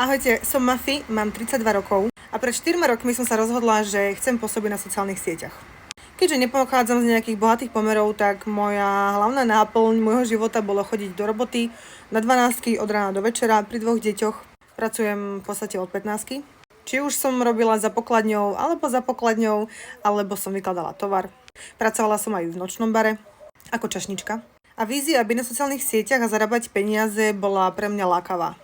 Ahojte, som Mafi, mám 32 rokov a pred 4 rokmi som sa rozhodla, že chcem pôsobiť na sociálnych sieťach. Keďže nepochádzam z nejakých bohatých pomerov, tak moja hlavná náplň môjho života bolo chodiť do roboty na 12 od rána do večera pri 2 deťoch. Pracujem v podstate od 15. Či už som robila za pokladňou, alebo som vykladala tovar. Pracovala som aj v nočnom bare, ako čašnička. A vízia, aby na sociálnych sieťach a zarábať peniaze bola pre mňa lákavá.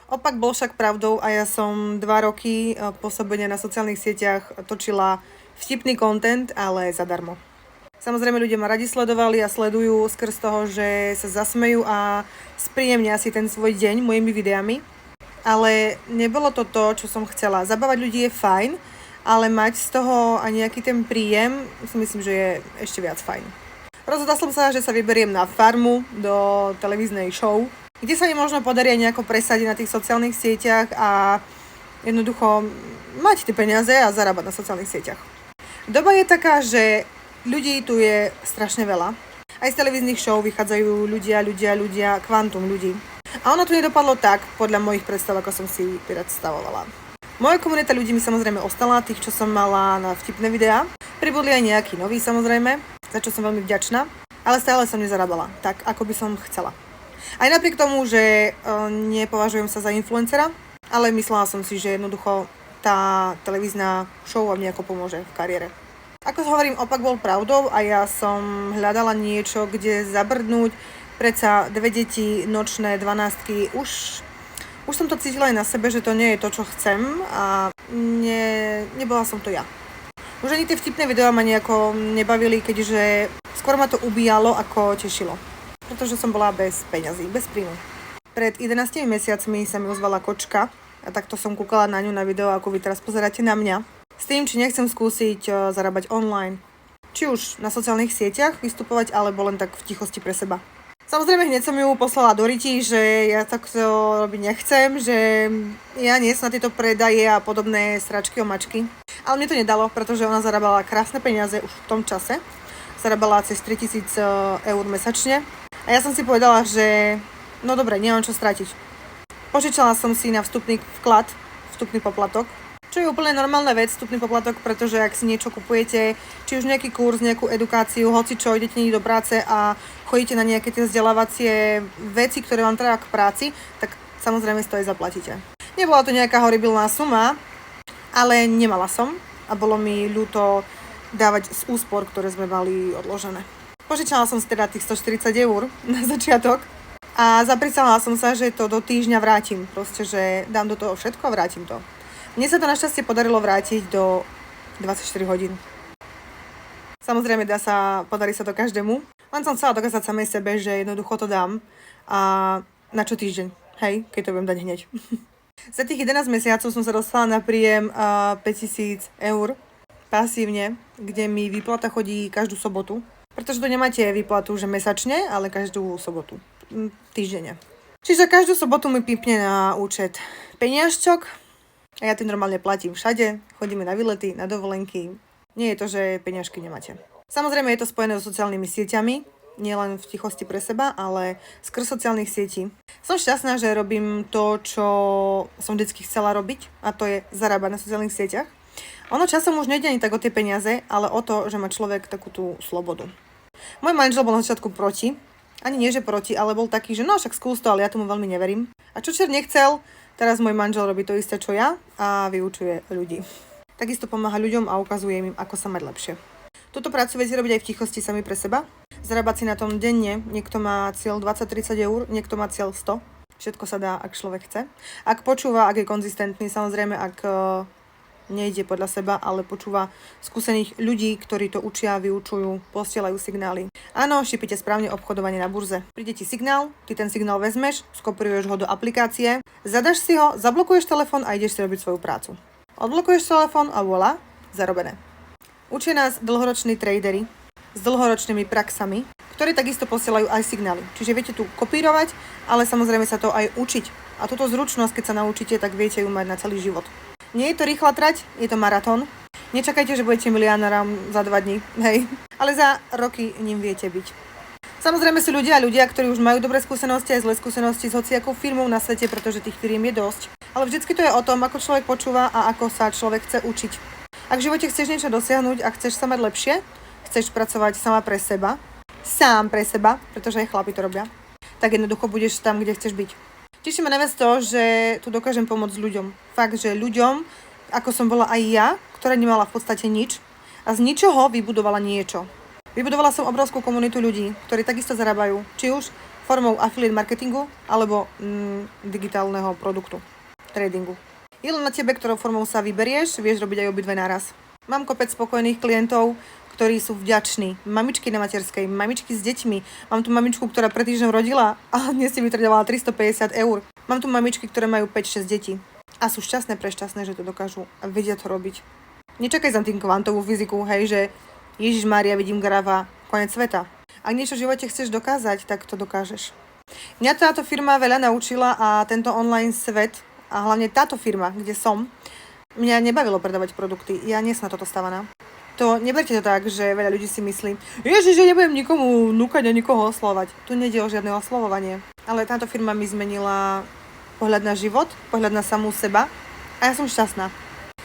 Opak bol však pravdou a ja som 2 roky pôsobenia na sociálnych sieťach točila vtipný content, ale zadarmo. Samozrejme ľudia ma radi sledovali a sledujú skrz toho, že sa zasmejú a spríjemnia si ten svoj deň mojimi videami. Ale nebolo to to, čo som chcela. Zabávať ľudí je fajn, ale mať z toho aj nejaký ten príjem si myslím, že je ešte viac fajn. Rozhodla som sa, že sa vyberiem na farmu do televíznej show, kde sa mi možno podarí aj nejako presadiť na tých sociálnych sieťach a jednoducho mať tie peniaze a zarábať na sociálnych sieťach. Doba je taká, že ľudí tu je strašne veľa. Aj z televíznych show vychádzajú ľudia, kvantum ľudí. A ono tu nedopadlo tak, podľa mojich predstav, ako som si predstavovala. Moja komunita ľudí mi samozrejme ostala, tých, čo som mala na vtipné videá. Pribudli aj nejakí noví samozrejme, za čo som veľmi vďačná, ale stále som nezarábala tak, ako by som chcela. Aj napriek tomu, že nepovažujem sa za influencera, ale myslela som si, že jednoducho tá televízna show vám nejako pomôže v kariére. Ako hovorím, opak bol pravdou a ja som hľadala niečo, kde zabrdnúť. Predsa 2 deti, nočné, 12, už som to cítila aj na sebe, že to nie je to, čo chcem a nebola som to ja. Už ani tie vtipné videá ma nejako nebavili, keďže skôr ma to ubíjalo ako tešilo. Pretože som bola bez peňazí, bez príjmu. Pred 11 mesiacmi sa mi ozvala kočka a takto som kúkala na ňu na video, ako vy teraz pozeráte na mňa. S tým, či nechcem skúsiť zarábať online. Či už na sociálnych sieťach vystupovať, alebo len tak v tichosti pre seba. Samozrejme, hneď som ju poslala do ryti, že ja takto robiť nechcem, že ja nie som na tieto predaje a podobné sračky o mačky. Ale mne to nedalo, pretože ona zarábala krásne peniaze už v tom čase. Zarábala cez 3000 eur mesačne. A ja som si povedala, že no dobre, nemám čo stratiť. Požičala som si na vstupný vklad, vstupný poplatok, čo je úplne normálna vec, vstupný poplatok, pretože ak si niečo kupujete, či už nejaký kurz, nejakú edukáciu, hoci čo, idete niekde do práce a chodíte na nejaké tie vzdelávacie veci, ktoré vám treba k práci, tak samozrejme si to aj zaplatíte. Nebola to nejaká horibilná suma, ale nemala som a bolo mi ľúto dávať z úspor, ktoré sme mali odložené. Požičala som si teda tých 140 eur na začiatok a zaprisala som sa, že to do týždňa vrátim. Proste, že dám do toho všetko a vrátim to. Mne sa to našťastie podarilo vrátiť do 24 hodín. Samozrejme, podarí sa to každému. Len som chcela dokázať samej sebe, že jednoducho to dám a na čo týždeň, hej, keď to budem dať hneď. Za tých 11 mesiacov som sa dostala na príjem 5000 eur pasívne, kde mi výplata chodí každú sobotu. Pretože tu nemáte výplatu, že mesačne, ale každú sobotu, týždenne. Čiže každú sobotu mi pípne na účet peniažčok a ja tým normálne platím všade, chodíme na výlety, na dovolenky. Nie je to, že peniažky nemáte. Samozrejme je to spojené so sociálnymi sieťami, nielen v tichosti pre seba, ale skrz sociálnych sietí. Som šťastná, že robím to, čo som vždycky chcela robiť, a to je zarábať na sociálnych sieťach. Ono časom už nejde ani tak o tie peniaze, ale o to, že má človek takú tú slobodu. Môj manžel bol na začiatku proti, ani nie že proti, ale bol taký, že no však skús to, ale ja tomu veľmi neverím. A čo čert nechcel, teraz môj manžel robí to isté, čo ja a vyučuje ľudí. Takisto pomáha ľuďom a ukazuje im, ako sa mať lepšie. Túto prácu viete robiť aj v tichosti sami pre seba. Zarábať si na tom denne, niekto má cieľ 20-30 eur, niekto má cieľ 100. Všetko sa dá, ak človek chce. Ak počúva, ak je konzistentný, samozrejme, ak nejde podľa seba, ale počúva skúsených ľudí, ktorí to učia, vyučujú, posielajú signály. Áno, šípite správne obchodovanie na burze. Príde ti signál, ty ten signál vezmeš, skopíruješ ho do aplikácie, zadaš si ho, zablokuješ telefón a ideš si robiť svoju prácu. Odblokuješ telefón a voilà, zarobené. Učia nás dlhoroční tradery s dlhoročnými praxami, ktorí takisto posielajú aj signály. Čiže viete tu kopírovať, ale samozrejme sa to aj učiť. A túto zručnosť, keď sa naučíte, tak viete ju mať na celý život. Nie je to rýchla trať, je to maratón. Nečakajte, že budete milionárom za 2 dní, hej. Ale za roky ním viete byť. Samozrejme sú ľudia, ktorí už majú dobré skúsenosti a zlé skúsenosti s hociakou firmou na svete, pretože tých firiem je dosť. Ale vždycky to je o tom, ako človek počúva a ako sa človek chce učiť. Ak v živote chceš niečo dosiahnuť a chceš sa mať lepšie, chceš pracovať sama pre seba, sám pre seba, pretože aj chlapi to robia, tak jednoducho budeš tam, kde chceš byť. Teší ma najviac to, že tu dokážem pomôcť ľuďom. Fakt, že ľuďom, ako som bola aj ja, ktorá nemala v podstate nič a z ničoho vybudovala niečo. Vybudovala som obrovskú komunitu ľudí, ktorí takisto zarábajú, či už formou affiliate marketingu alebo digitálneho produktu, tradingu. Je len na tebe, ktorou formou sa vyberieš, vieš robiť aj obidve naraz. Mám kopec spokojných klientov, ktorí sú vďační. Mamičky na materskej, mamičky s deťmi. Mám tu mamičku, ktorá pred týždňom rodila a dnes si vytrďovala 350 eur. Mám tu mamičky, ktoré majú 5-6 detí a sú šťastné, prešťastné, že to dokážu a vedia to robiť. Nečakaj za tým kvantovú fyziku, hej, že Ježiš Mária, vidím grava, koniec sveta. Ak niečo v živote chceš dokázať, tak to dokážeš. Mňa táto firma veľa naučila a tento online svet a hlavne táto firma, kde som, mňa nebavilo predávať produkty. Ja nie som na toto stavaná. To neberte to tak, že veľa ľudí si myslí, Ježiš, že nebudem nikomu núkať a nikoho oslovať. Tu nejde o žiadne oslovovanie. Ale táto firma mi zmenila pohľad na život, pohľad na samú seba a ja som šťastná.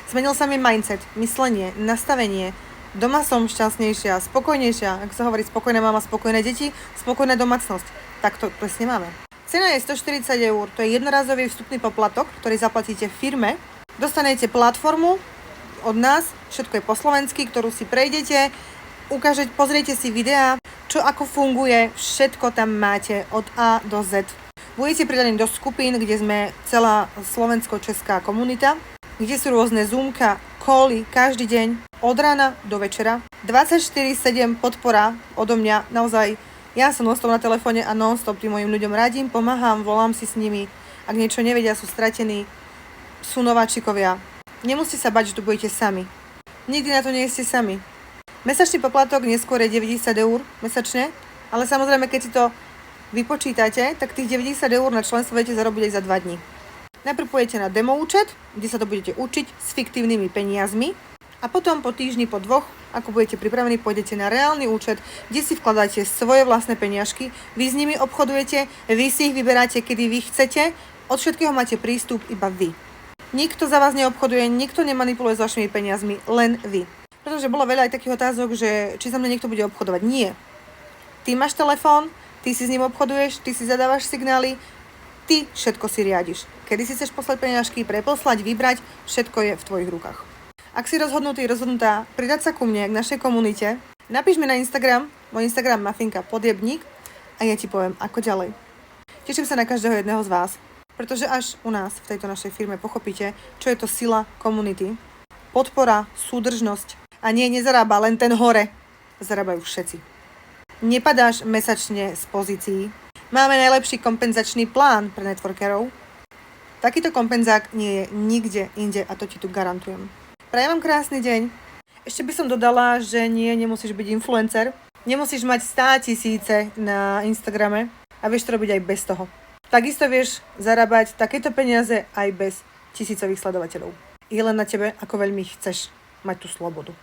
Zmenil sa mi mindset, myslenie, nastavenie. Doma som šťastnejšia, spokojnejšia. Ak sa hovorí spokojná mama, spokojné deti, spokojná domácnosť. Tak to presne máme. Cena je 140 eur, to je jednorazový vstupný poplatok, ktorý zaplatíte firme. Dostanete platformu od nás, všetko je po slovensky, ktorú si prejdete, pozriete si videá, čo ako funguje, všetko tam máte od A do Z. Budete pridaní do skupín, kde sme celá slovensko-česká komunita, kde sú rôzne zoomka, cally, každý deň, od rána do večera. 24/7 podpora odo mňa, naozaj, ja som non-stop na telefóne a non-stop tým mojim ľuďom radím, pomáham, volám si s nimi, ak niečo nevedia, sú stratení, sú nováčikovia. Nemusíte sa bať, že tu budete sami. Nikdy na to nie ste sami. Mesačný poplatok neskôr je 90 eur mesačne, ale samozrejme, keď si to vypočítate, tak tých 90 eur na členstvo viete zarobiť aj za 2 dní. Najprv pôjdete na demo účet, kde sa to budete učiť s fiktívnymi peniazmi a potom po týždni, po 2, ako budete pripravení, pôjdete na reálny účet, kde si vkladáte svoje vlastné peniažky, vy s nimi obchodujete, vy si ich vyberáte, kedy vy chcete, od všetkého máte prístup iba vy. Nikto za vás neobchoduje, nikto nemanipuluje s vašimi peniazmi, len vy. Pretože bolo veľa aj takých otázok, že či za mňa niekto bude obchodovať. Nie. Ty máš telefón, ty si s ním obchoduješ, ty si zadávaš signály, ty všetko si riadiš. Kedy si chceš poslať peniažky, preposlať, vybrať, všetko je v tvojich rukách. Ak si rozhodnutá pridať sa ku mne, k našej komunite, napíš mi na Instagram, môj Instagram Mafinka Podiebník a ja ti poviem, ako ďalej. Teším sa na každého jedného z vás, pretože až u nás v tejto našej firme pochopíte, čo je to sila komunity, podpora, súdržnosť a nezarába len ten hore, zarábajú všetci. Nepadáš mesačne z pozícií. Máme najlepší kompenzačný plán pre networkerov. Takýto kompenzák nie je nikde inde a to ti tu garantujem. Prajem vám krásny deň. Ešte by som dodala, že nemusíš byť influencer. Nemusíš mať 100 000 na Instagrame a vieš to robiť aj bez toho. Takisto vieš zarábať takéto peniaze aj bez tisícových sledovateľov. Je len na tebe, ako veľmi chceš mať tú slobodu.